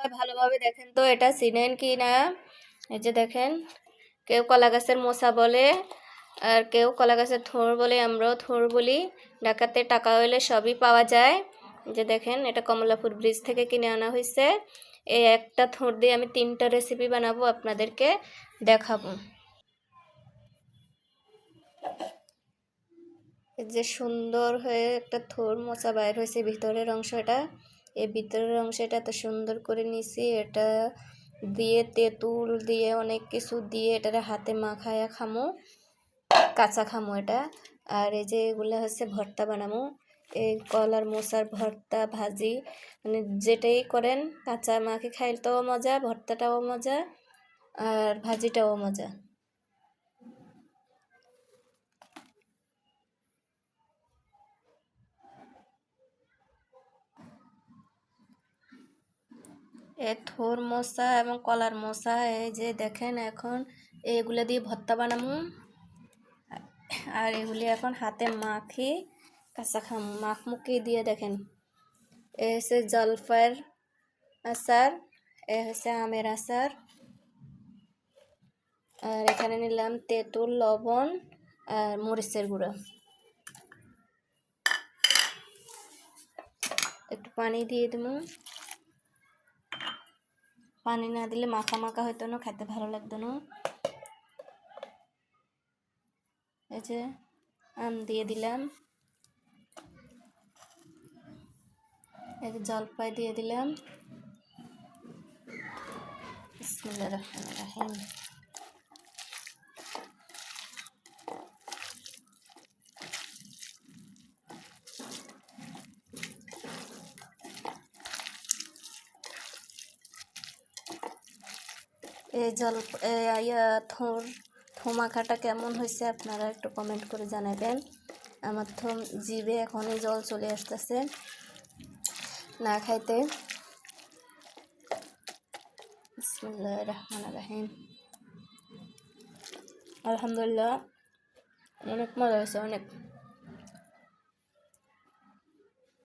সবাই ভালোভাবে দেখেন তো এটা চিনেন কি না। এই যে দেখেন, কেউ কলা গাছের মোচা বলে, আর কেউ কলা গাছের থোড় বলে, আমরাও থোড় বলি। ঢাকাতে টাকা হইলে সবই পাওয়া যায়। যে দেখেন, এটা কমলাপুর ব্রিজ থেকে কিনে আনা হয়েছে। এই একটা থোড় দিয়ে আমি 3টা রেসিপি বানাবো, আপনাদেরকে দেখাবো। এই যে সুন্দর হয়ে একটা থোড় মোচা বাইর হয়েছে, ভিতরের অংশটা। এই ভিতরের অংশটা এত সুন্দর করে নিছি, এটা দিয়ে তেঁতুল দিয়ে অনেক কিছু দিয়ে এটারে হাতে মাখায়া খামো, কাঁচা খামো এটা। আর এই যে এগুলো হচ্ছে ভর্তা বানামো। এই কলার মোচার ভর্তা, ভাজি, মানে যেটাই করেন, কাঁচা মাখে খাইতেও মজা, ভর্তাটাও মজা, আর ভাজিটাও মজা। এ থোর মোচা এবং কলার মোচা, এই যে দেখেন, এখন এগুলো দিয়ে ভর্তা বানামু। আর এগুলি এখন হাতে মাখি কাঁচা খামু, মাখমুখি দিয়ে দেখেন। এ হচ্ছে জলফাইয়ের আচার, এ হচ্ছে আমের আচার, আর এখানে নিলাম তেঁতুল, লবণ আর মরিচের গুঁড়া। একটু পানি দিয়ে দেবো, পানি না দিলে মাখা মাখা হইতো না, খেতে ভালো লাগতো না। এই যে আম দিয়ে দিলাম, এই যে জলপাই দিয়ে দিলাম। বিসমিল্লাহির রহমানির রহিম। এই থোর থোমাখাটা কেমন হয়েছে আপনারা একটু কমেন্ট করে জানাবেন। আমার তো জিভে এখনই জল চলে আসতেছে না খাইতে। বিসমিল্লাহির রহমানির রহিম। আলহামদুলিল্লাহ, অনেক মজা হয়েছে, অনেক।